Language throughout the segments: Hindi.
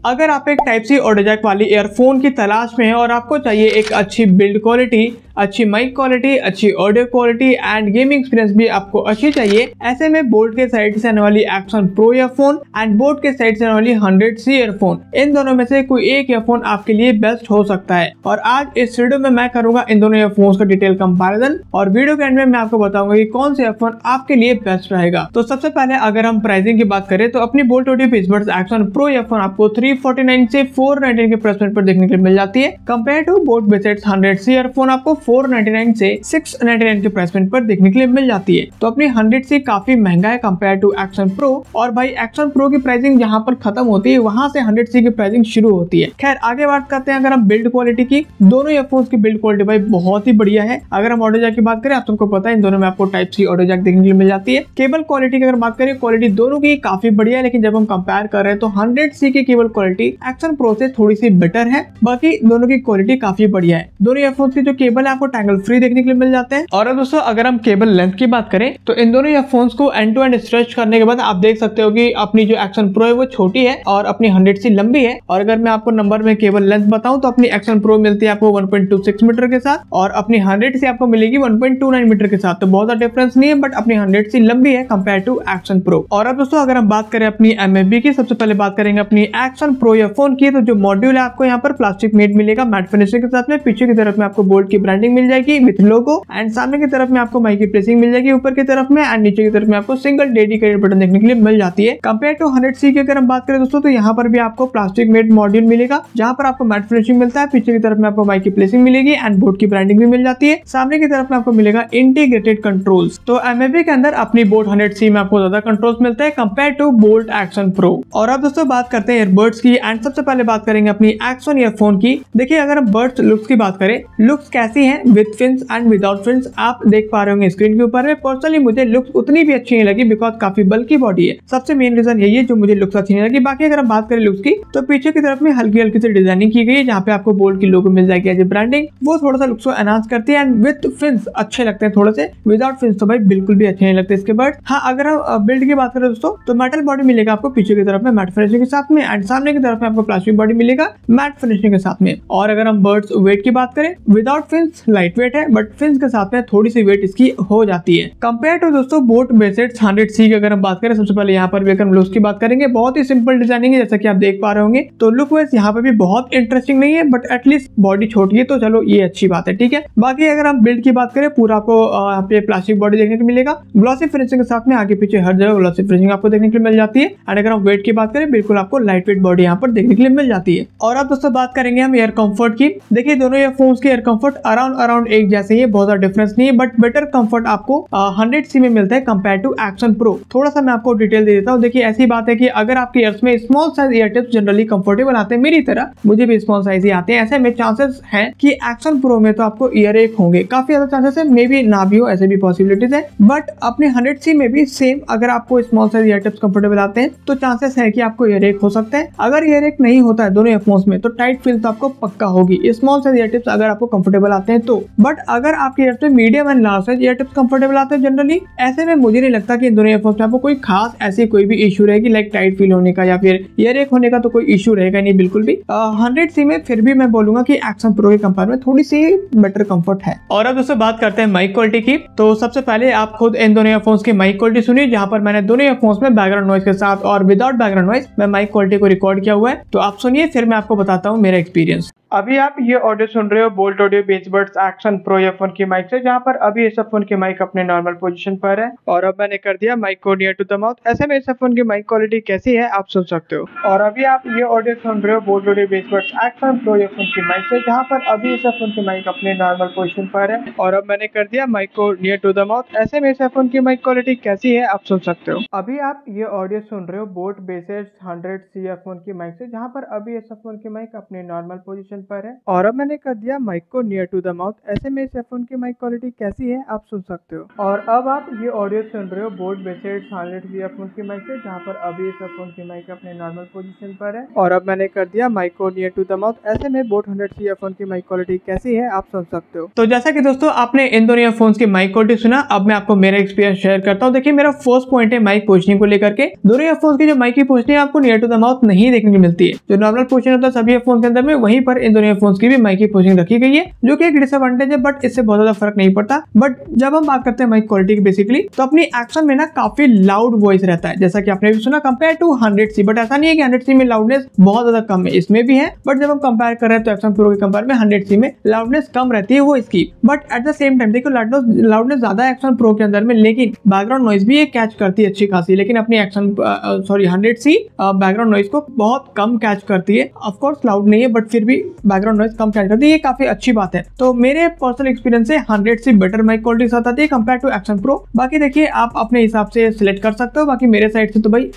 अगर आप एक टाइप सी ऑडियो जैक वाली ईयरफोन की तलाश में हैं और आपको चाहिए एक अच्छी बिल्ड क्वालिटी, अच्छी माइक क्वालिटी, अच्छी audio quality and gaming experience भी आपको अच्छी चाहिए, ऐसे में बोट के साइड से आने वाली action pro earphone and boat के साइड से आने वाली 100C ईयरफोन, इन दोनों में से कोई एक ईयरफोन आपके लिए बेस्ट हो सकता है। और आज इस वीडियो में मैं करूंगा इन दोनों ईयरफोन्स का डिटेल कंपैरिजन और वीडियो के एंड में मैं आपको बताऊंगा कि कौन सा ईयरफोन आपके लिए बेस्ट रहेगा। तो सबसे पहले अगर हम प्राइसिंग की बात करें तो अपनी boat audio earbuds action pro earphone आपको 349 से 499 के प्राइस पॉइंट पर देखने के लिए मिल जाती है, compare to boat besides 100C earphone आपको 499 से 699 के प्राइस पॉइंट पर देखने के लिए मिल जाती है। तो अपनी 100C काफी महंगा है कंपेयर टू एक्शन प्रो, और भाई एक्शन प्रो की प्राइसिंग जहां पर खत्म होती है वहां से 100C की प्राइसिंग शुरू होती है। खैर आगे बात करते हैं अगर हम बिल्ड क्वालिटी की, दोनों ईयरफोन्स की बिल्ड क्वालिटी भाई बहुत ही बढ़िया है। अगर हम ऑडियो जैक की बात करें, आप सबको पता है इन दोनों में आपको टाइप सी ऑडियो जैक देखने के लिए मिल जाती है। केबल क्वालिटी की अगर बात करें, क्वालिटी दोनों की काफी बढ़िया है, लेकिन जब हम कंपेयर कर रहे हैं तो 100C की केबल क्वालिटी एक्शन प्रो से थोड़ी सी बेटर है, बाकी दोनों की क्वालिटी काफी बढ़िया है। दोनों ईयरफोन्स की जो केबल है आपको टैंगल फ्री देखने के लिए मिल जाते हैं। और दोस्तों अगर हम केबल लेंथ की बात करें तो इन दोनों ईयरफोन्स को एंड टू एंड स्ट्रेच करने के बाद आप देख सकते हो कि अपनी जो एक्शन प्रो है वो छोटी है और अपनी 100C लंबी है। और अगर मैं आपको नंबर में केबल लेंथ बताऊं तो अपनी एक्शन प्रो मिलती है आपको 1.26 मीटर के साथ और अपनी 100C आपको मिलेगी 1.29 मीटर के साथ। तो बहुत ज्यादा डिफरेंस नहीं है, बट अपनी 100C लंबी है कंपेयर टू एक्शन प्रो। और अब दोस्तों अगर हम बात करें अपनी MFB की, सबसे पहले बात करेंगे अपनी एक्शन प्रो ईयरफोन की। तो जो मॉड्यूल है आपको यहाँ पर प्लास्टिक मेड मिलेगा मैट फिनिशिंग के साथ में, पीछे की तरफ में आपको बोल्ट की ब्रांडिंग मिल जाएगी विथ लोगो एंड सामने की तरफ में आपको माइक की प्लेसिंग मिल जाएगी ऊपर की तरफ में एंड नीचे की तरफ में आपको सिंगल डेडिकेटेड बटन देखने के लिए मिल जाती है। कंपेयर टू 100C की अगर हम बात करें दोस्तों तो यहाँ पर भी आपको प्लास्टिक मेड मॉड्यूल मिलेगा जहाँ पर आपको मैट फिनिशिंग मिलता है, पीछे की तरफ में आपको माइक की प्लेसिंग मिलेगी एंड बोट की ब्रांडिंग भी मिल जाती है, सामने की तरफ में आपको मिलेगा इंटीग्रेटेड कंट्रोल्स। तो MFB के अंदर अपनी बोट 100C में आपको ज्यादा कंट्रोल्स मिलता है compare to bolt action pro. और अब दोस्तों बात करते हैं ईयरबड्स की एंड सबसे पहले बात करेंगे अपनी एक्शन ईयरफोन की। देखिए अगर हम बड्स लुक्स की बात करें, लुक्स कैसी हैं with fins and without fins आप देख पा रहे होंगे स्क्रीन के ऊपर में। पर्सनली मुझे लुक्स उतनी भी अच्छी नहीं लगी बिकॉज काफी बल्की बॉडी है, सबसे मेन रीजन यही है जो मुझे लुक्स अच्छी नहीं लगी। बाकी अगर हम बात करें लुक्स की तो पीछे की तरफ में हल्की हल्की से डिजाइनिंग की गई है जहाँ पे आपको बोल्ट की लोगो मिल जाएगी एज ए ब्रांडिंग, वो थोड़ा सा लुक्स को एनहांस करती है एंड विद फिन्स अच्छे लगते हैं थोड़े से, विदाउट फिन्स तो भाई बिल्कुल भी अच्छे नहीं लगते इसके। बट हाँ अगर हम बिल्ड की बात करें दोस्तों तो मेटल बॉडी मिलेगा आपको पीछे की तरफ में मैट फिनिशिंग के साथ में एंड सामने की तरफ में आपको प्लास्टिक बॉडी मिलेगा मैट फिनिशिंग के साथ में। और अगर हम बर्ड्स वेट की बात करें, विदाउट फिन्स लाइट वेट है बट फिन्स के साथ में थोड़ी सी वेट इसकी हो जाती है कंपेयर टू दोस्तों बोट बेसिड्स 100C की अगर हम बात करें। सबसे पहले यहाँ पर भी अगर हम लुक्स की बात करेंगे, बहुत ही सिंपल डिजाइनिंग है जैसा कि आप देख पा रहे होंगे। तो लुक वाइज यहाँ पे भी बहुत इंटरेस्टिंग नहीं है बट एटलीस्ट बॉडी छोटी है तो चलो ये अच्छी बात है, ठीक है। बाकी अगर हम बिल्ड की बात करें, पूरा आपको यहाँ पे प्लास्टिक बॉडी देखने को मिलेगा ग्लॉसी फिनिशिंग के साथ में, आगे पीछे हर जगह ग्लॉसी फिनिशिंग आपको देखने के लिए मिल जाती है। एंड अगर हम वेट की बात करें, बिल्कुल आपको लाइट वेट बॉडी यहाँ पर देखने के लिए मिल जाती है। और अब दोस्तों बात करेंगे हम एयर कंफर्ट की। देखिए दोनों ईयरफोन्स के एयर कंफर्ट अराउंड एक जैसे ही है, बहुत ज्यादा डिफरेंस नहीं है, बट बेटर कंफर्ट आपको 100C में मिलता है कंपेयर टू एक्शन प्रो। थोड़ा सा मैं आपको डिटेल दे देता हूँ। देखिए ऐसी बात है कि अगर आपके ईयर्स में small size year tips generally comfortable आते हैं, मेरी तरह मुझे भी स्मॉल साइज ही आते हैं, ऐसे में चांसेस हैं कि एक्शन प्रो में तो आपको ईयर एक होंगे, काफी ज्यादा चांसेस है, मे बी ना भी हो, ऐसे भी पॉसिबिलिटीज है। बट अपने 100C में भी सेम, अगर आपको small size year tips comfortable आते हैं तो चांसेस है कि आपको ईयर एक हो सकता है। अगर ईयर एक नहीं होता है दोनों ईयरफोन्स में तो टाइट फील तो आपको पक्का होगी स्मॉल साइज ईयर टिप्स अगर आपको कंफर्टेबल आते हैं तो। बट अगर आपके ईयर्स में medium and large size year tips comfortable आते हैं जनरली, ऐसे में मुझे नहीं लगता कि इन दोनों ईयरफोन्स में आपको कोई खास ऐसी कोई भी इशू रहेगी लाइक टाइट फील होने का या फिर ईयर एक होने का, तो कोई इशू रहेगा नहीं बिल्कुल भी। 100C में फिर भी मैं बोलूंगा कि एक्शन प्रो के कंपेयर में थोड़ी सी बेटर कंफर्ट है। और अब दोस्तों बात करते हैं माइक क्वालिटी की। तो सबसे पहले आप खुद इन दोनों ईयरफोन्स की माइक क्वालिटी सुनिए, जहां पर मैंने दोनों ईयरफोन्स में बैकग्राउंड नॉइज के साथ और विदाउट बैकग्राउंड नॉइज मैं माइक क्वालिटी को रिकॉर्ड किया हुआ है। तो आप सुनिए, फिर मैं आपको बताता हूँ मेरा एक्सपीरियंस। अभी आप ये ऑडियो सुन रहे हो bolt audio earbuds action pro earphone की माइक से, जहां पर अभी इस फोन की माइक अपने नॉर्मल पोजीशन पर है और अब मैंने कर दिया माइक को नियर टू द माउथ। ऐसे में इस फोन की माइक क्वालिटी कैसी है आप सुन सकते हो। और अभी आप ये ऑडियो सुन रहे हो bolt audio earbuds action pro earphone की माइक से, जहां पर अभी इस फोन की माइक अपने नॉर्मल पोजीशन पर है और अब मैंने कर दिया माइक को नियर टू द माउथ। ऐसे में इस फोन की माइक क्वालिटी कैसी है आप सुन सकते हो। अभी आप ये ऑडियो सुन रहे हो बोट बेसिड्स 100C ईयरफोन की माइक से, जहां पर अभी इस फोन की माइक अपने नॉर्मल पोजीशन पोजीशन पर है और अब मैंने कर दिया माइक को नियर टू द माउथ। ऐसे में इस एयरफोन की माइक क्वालिटी कैसी है आप सुन सकते हो। और अब आप ये ऑडियो सुन रहे हो बोट बेसेड साइलेंट ईयरफोन की माइक से, जहाँ पर अभी इस एयरफोन की माइक अपने नॉर्मल पोजीशन पर है और अब मैंने कर दिया माइक को नियर टू द माउथ। ऐसे में बोट 100C ईयरफोन की माइक क्वालिटी कैसी है आप सुन सकते हो। तो जैसा कि दोस्तों आपने इन दोनों ईयरफोन्स की माइक क्वालिटी सुना, अब मैं आपको मेरा एक्सपीरियंस शेयर करता हूँ। देखिए मेरा फर्स्ट पॉइंट है माइक पोजीशनिंग को लेकर के। दोनों ईयरफोन्स की जो माइक की पोजीशनिंग आपको नियर टू द माउथ नहीं देखने को मिलती है। जो नॉर्मल पोजीशन होता है सभी ईयरफोन्स के अंदर में, वहीं पर इन दोनों ईयरफोन्स की भी माइक की पोजीशनिंग रखी गई है, जो कि एक डिसएडवांटेज है, बट इससे बहुत ज्यादा फर्क नहीं पड़ता। बट जब हम बात करते हैं माइक क्वालिटी की बेसिकली, तो अपनी एक्शन में ना काफी लाउड वॉइस रहता है, जैसा कि आपने भी सुना कंपेयर टू 100C। बट ऐसा नहीं है कि 100C में लाउडनेस बहुत ज्यादा कम है, इसमें भी है, बट जब हम कंपेयर कर रहे हैं तो एक्शन प्रो के कंपेयर में 100C में लाउडनेस कम रहती है वो इसकी। But at the same time देखो लाउडनेस ज्यादा है एक्शन प्रो के अंदर में, लेकिन बैकग्राउंड नॉइज भी ये कैच करती है अच्छी खासी। लेकिन अपनी एक्शन 100C बैकग्राउंड नॉइज को बहुत कम कैच करती है। ऑफ कोर्स लाउड नहीं है, बट फिर भी बैकग्राउंड नॉइज कम कैच करती है, ये काफी अच्छी बात है। तो मेरे पर्सनल एक्सपीरियंस से 100C बेटर माइक क्वालिटी साथ आती है कंपेयर टू एक्शन प्रो। बाकी देखिए आप अपने हिसाब से सिलेक्ट कर सकते हो, बाकी मेरे साइड से तो भाई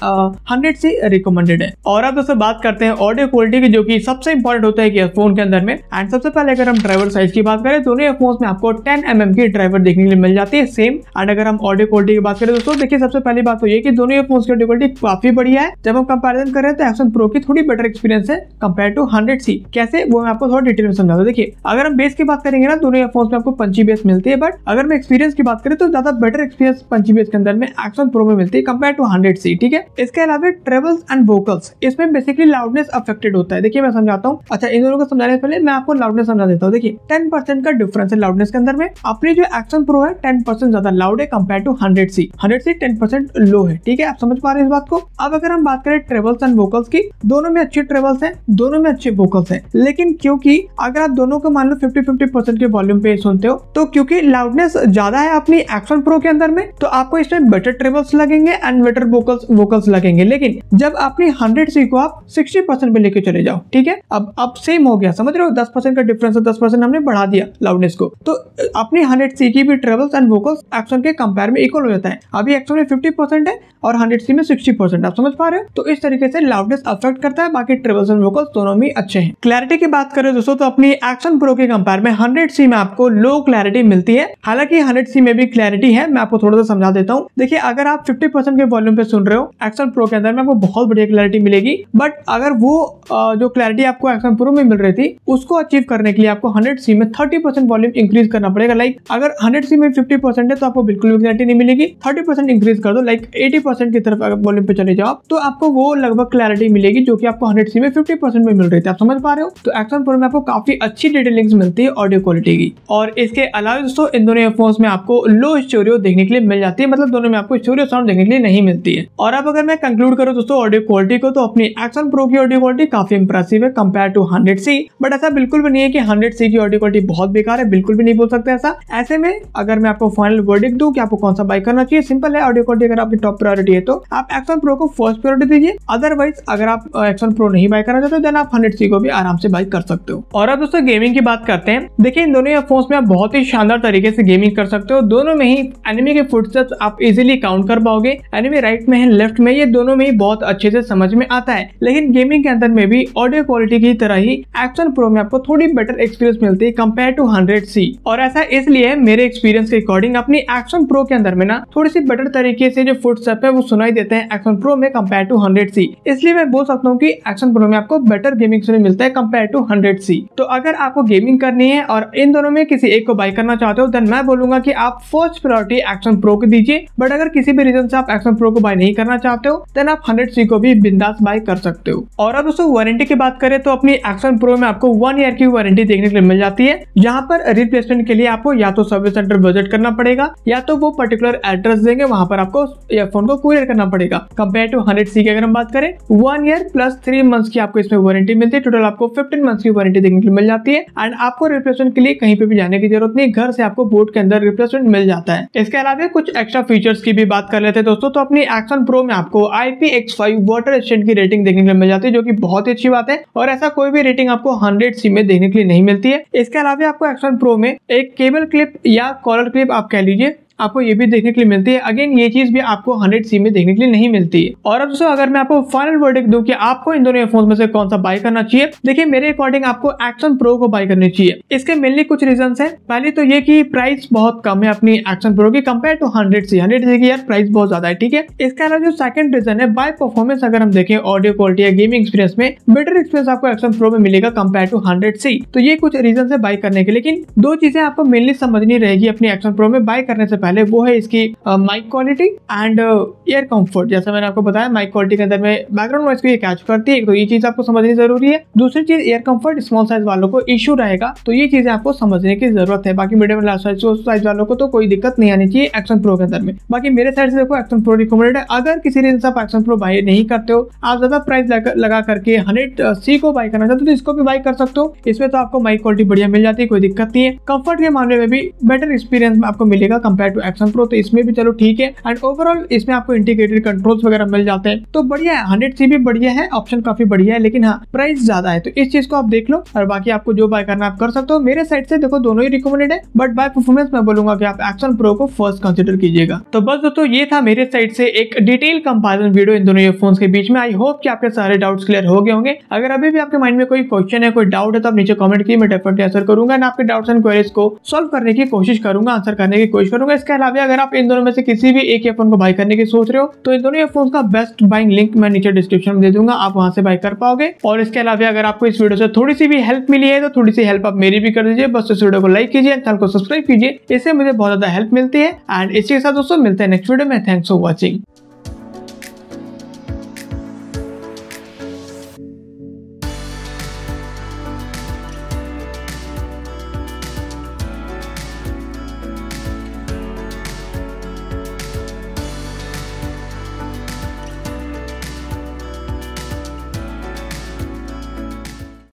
100C रिकमेंडेड है। और अब दोस्तों बात करते हैं ऑडियो क्वालिटी की, जो कि सबसे इंपॉर्टेंट होता है ईयरफोन के अंदर में। एंड सबसे पहले अगर हम ड्राइवर साइज की बात करें, दोनों ईयरफोन्स में आपको 10mm की ड्राइवर देखने के लिए मिल जाती है सेम। एंड अगर हम ऑडियो क्वालिटी की बात करें दोस्तों, देखिए सबसे पहली बात तो ये कि दोनों ईयरफोन्स की ऑडियो क्वालिटी काफी बढ़िया है। जब हम कंपैरिजन कर रहे हैं तो एक्शन प्रो की थोड़ी बेटर एक्सपीरियंस है कंपेयर टू 100C। कैसे वो मैं आपको थोड़ा डिटेल में समझाता हूं। देखिए अगर हम बेस की बात करेंगे ना, दोनों ईयरफोन्स में आपको पंची बेस मिलती है, बट अगर मैं एक्सपीरियंस की बात करें तो ज्यादा बेटर एक्सपीरियंस पंची बेस के अंदर में एक्शन प्रो में मिलती है कंपेयर टू 100C। ठीक है, इसके अलावा ट्रेवल्स एंड वोकल्स, इसमें बेसिकली लाउडनेस अफेक्टेड होता है। देखिए मैं समझाता हूँ। अच्छा, इन दोनों को समझाने से पहले मैं आपको लाउडनेस समझा देता हूँ। देखिए 10% का डिफरेंस है लाउडनेस के अंदर में। अपनी जो एक्शन प्रो है 10% ज्यादा लाउड है कंपेयर टू 100C। 100C 10% लो है। ठीक है, आप समझ पा रहे हैं इस बात को। अब अगर हम बात करें ट्रेवल्स एंड वोकल्स की, दोनों में अच्छे ट्रेवल्स हैं, दोनों में अच्छे वोकल्स हैं, लेकिन क्योंकि अगर आप दोनों को मान लो 50-50% के वॉल्यूम पे सुनते हो, तो क्योंकि लाउडनेस ज्यादा है अपनी एक्शन प्रो के अंदर में, तो आपको इसमें बेटर ट्रेवल्स लगेंगे एंड बेटर वोकल्स लगेंगे। लेकिन जब अपनी 100C को आप 60% पे लेके चले जाओ, ठीक है, अब सेम हो गया, समझ रहे हो, 10% का डिफरेंस है, 10% हमने बढ़ा दिया लाउडनेस को, तो अपनी 100C की भी ट्रेवल्स एंड वोकल्स एक्शन के कंपेयर में इक्वल हो जाता है। अभी एक्शन में 50% है और 100C में 60%, आप समझ पा रहे हो। तो इस तरीके से लाउडनेस अफेक्ट करता है, बाकी ट्रेवल्स एंड वोकल्स दोनों में अच्छे हैं। क्लैरिटी की बात करें दोस्तों, तो अपनी एक्शन प्रो के कंपेयर में 100C में आपको लो क्लैरिटी मिलती है। हालांकि 100C में भी क्लैरिटी है, मैं आपको थोड़ा सा समझा देता हूँ। देखिए अगर आप 50% के वॉल्यूम पे सुन रहे हो, एक्शन प्रो के अंदर में आपको बहुत बढ़िया क्लैरिटी मिलेगी। बट अगर वो जो क्लैरिटी आपको एक्शन प्रो में मिल रही थी, उसको अचीव करने के लिए आपको 100C में 30% वॉल्यूम इंक्रीज करना पड़ेगा। लाइक अगर 100C में 50% है तो आपको बिल्कुल भी क्लैरिटी नहीं मिलेगी। 30% इंक्रीज कर दो, लाइक 80% की तरफ अगर वॉल्यूम पे चले जाओ, तो आपको वो लगभग क्लैरिटी मिलेगी जो कि आपको 100C में 50% में मिल रही थी। आप समझ पा रहे हो। तो एक्शन प्रो में आपको काफी अच्छी डिटेलिंग्स मिलती है ऑडियो क्वालिटी की। और इसके अलावा दोस्तों इन दोनों ईयरफोन्स में आपको लो स्टोरियो देखने के लिए मिल जाती है, मतलब दोनों में आपको स्टोरियो साउंड देखने के लिए नहीं मिलती है। और अब अगर मैं कंक्लूड करूं दोस्तों ऑडियो क्वालिटी को, तो अपनी एक्शन प्रो की ऑडियो क्वालिटी काफी इंप्रेसिव है कंपेयर टू 100C। बट ऐसा बिल्कुल भी नहीं है कि 100C की ऑडियो क्वालिटी बहुत बेकार है, बिल्कुल भी नहीं बोल सकते ऐसा। ऐसे में अगर मैं आपको फाइनल वर्डिक्ट दूं कि आपको कौन सा बाय करना चाहिए, सिंपल है, ऑडियो क्वालिटी अगर आपकी टॉप प्रायोरिटी है तो आप एक्शन प्रो को फर्स्ट प्रायोरिटी दीजिए। अदरवाइज अगर आप एक्शन प्रो नहीं बाय करना चाहते देन आप 100C को भी आराम से बाय कर सकते हो। और अब दोस्तों गेमिंग की बात करते हैं। देखिए इन दोनों ईयरफोन्स में आप बहुत ही शानदार तरीके से गेमिंग कर सकते हो। दोनों में ही एनिमी के फुटस्टेप्स आप इजीली काउंट कर पाओगे। एनिमी राइट में है, लेफ्ट में, ये दोनों में ही बहुत अच्छे से समझ में आता है। लेकिन गेमिंग के अंदर में भी ऑडियो क्वालिटी की तरह ही एक्शन प्रो में आपको थोड़ी बेटर एक्सपीरियंस मिलती है कंपेयर टू 100C। और ऐसा इसलिए मेरे एक्सपीरियंस के अकॉर्डिंग अपनी एक्शन प्रो के अंदर में ना थोड़ी सी बेटर तरीके से जो फुटस्टेप है वो सुनाई देते हैं एक्शन प्रो में कंपेयर टू 100C। इसलिए मैं बोल सकता हूँ कि एक्शन प्रो में आपको बेटर गेमिंग सुनने मिलता है कंपेयर टू 100C। तो अगर आपको गेमिंग करनी है और इन दोनों में किसी एक को बाय करना चाहते हो, देन मैं बोलूंगा कि आप फर्स्ट प्रायोरिटी एक्शन प्रो को दीजिए। बट अगर किसी भी रीजन से आप एक्शन प्रो को बाय नहीं करना चाहते हो, देन आप 100C को भी बिंदास बाय कर सकते हो। और अब दोस्तों वारंटी की बात करें तो अपनी एक्शन प्रो में आपको 1 ईयर की वारंटी देखने के लिए मिल जाती है, जहां पर रिप्लेसमेंट के लिए आपको या तो सर्विस सेंटर विजिट करना पड़ेगा या तो वो पर्टिकुलर एड्रेस देंगे, वहां पर आपको ईयरफोन को कुरियर करना पड़ेगा। कंपेयर टू 100C की अगर हम बात करें, 1 ईयर प्लस 3 मंथ्स की आपको इसमें वारंटी मिलती है। टोटल आपको 15 मंथ्स की वारंटी देखने के लिए मिल जाती है। एंड आपको रिप्लेसमेंट के लिए कहीं पे भी जाने की जरूरत नहीं, घर से आपको बोट के अंदर रिप्लेसमेंट मिल जाता है। इसके अलावा कुछ एक्स्ट्रा फीचर्स की भी बात कर लेते हैं दोस्तों। तो अपनी एक्शन प्रो में आपको IPX5 वाटर रेजिस्टेंट की रेटिंग देखने के लिए मिल जाती है, जो कि बहुत ही अच्छी बात है। और ऐसा कोई भी रेटिंग आपको 100C में देखने के लिए नहीं मिलती है। इसके अलावा आपको एक्शन प्रो में एक केबल क्लिप या कॉलर क्लिप आप कह लीजिए आपको ये भी देखने के लिए मिलती है। अगेन ये चीज भी आपको 100C में देखने के लिए नहीं मिलती है। और अब दोस्तों अगर मैं आपको फाइनल वर्डिक्ट दूं कि आपको इन दोनों ईयरफोन्स में से कौन सा बाय करना चाहिए, देखिए मेरे अकॉर्डिंग आपको एक्शन प्रो को बाय करनी चाहिए। इसके मेनली कुछ रीजन है। पहले तो ये कि प्राइस बहुत कम है अपनी एक्शन प्रो की कंपेयर टू 100C की यार प्राइस बहुत ज्यादा है, ठीक है। इसके अलावा जो सेकंड रीजन है बाय परफॉर्मेंस, अगर हम देखें ऑडियो क्वालिटी या गेमिंग एक्सपीरियंस में बेटर एक्सपीरियंस आपको एक्शन प्रो में मिलेगा कंपेयर टू 100C। तो ये कुछ रीजन है बाय करने के। लेकिन दो चीजें आपको मेनली समझनी रहेगी अपनी एक्शन प्रो में बाय करने से पहले, वो है इसकी mic quality and air comfort. जैसा मैंने आपको बताया माइक क्वालिटी के अंदर में बैकग्राउंड नॉइज को ये कैच करती है, तो ये चीज आपको समझनी जरूरी है। दूसरी चीज एयर कंफर्ट, स्मॉल साइज वालों को इशू रहेगा, तो ये चीजें आपको समझने की जरूरत है। बाकी मीडियम लार्ज साइज वालों को तो कोई दिक्कत नहीं आनी चाहिए एक्शन प्रो के अंदर में। बाकी मेरे साइड से देखो एक्शन प्रो रिकमेंडेड है। अगर किसी रीजन से आप एक्शन प्रो बाय नहीं करते हो, आप ज्यादा प्राइस लगा करके 100C को बाय करना चाहते हो, तो इसको भी बाय कर सकते हो। इसमें तो आपको माइक क्वालिटी बढ़िया मिल जाती है, कोई दिक्कत नहीं है। कंफर्ट के मामले में भी बेटर एक्सपीरियंस में आपको मिलेगा कंपेयर टू एक्शन प्रो, तो इसमें भी चलो ठीक है। एंड ओवरऑल इसमें आपको इंटीग्रेटेड कंट्रोल्स वगैरह मिल जाते हैं, तो बढ़िया है। 100C भी बढ़िया है, ऑप्शन काफी बढ़िया है, लेकिन हाँ प्राइस ज्यादा है, तो इस चीज को आप देख लो। और बाकी आपको जो बाय करना आप कर सकते हो। मेरे साइड से देखो दोनों ही रिकमेंडेड है, बट बाय परफॉर्मेंस मैं बोलूंगा कि आप एक्शन प्रो को फर्स्ट कंसीडर कीजिएगा। तो बस दोस्तों ये था मेरे साइड से एक डिटेल कंपैरिजन वीडियो इन दोनों ईयरफोन्स के बीच में। आई होप कि आपके सारे डाउट्स क्लियर हो गए होंगे। अगर अभी भी आपके माइंड में कोई क्वेश्चन है, कोई डाउट है, तो आप नीचे कमेंट कीजिए, मैं डेफिनेटली आंसर करूंगा एंड आपके डाउट्स एंड क्वेरीज को सॉल्व करने की कोशिश करूंगा, आंसर करने की कोशिश करूंगा। इसके अलावा अगर आप इन दोनों में से किसी भी एक ईयरफोन को बाय करने की सोच रहे हो, तो इन दोनों ईयरफोन्स का बेस्ट बाइंग लिंक मैं नीचे डिस्क्रिप्शन में दे दूंगा, आप वहां से बाय कर पाओगे। और इसके अलावा अगर आपको इस वीडियो से थोड़ी सी भी हेल्प मिली है, तो थोड़ी सी हेल्प आप मेरी भी कर दीजिए। बस इस वीडियो को लाइक कीजिए, चैनल को सब्सक्राइब कीजिए, इससे मुझे बहुत ज्यादा हेल्प मिलती है। एंड इसी के साथ दोस्तों मिलते हैं नेक्स्ट वीडियो में। Thanks for watching.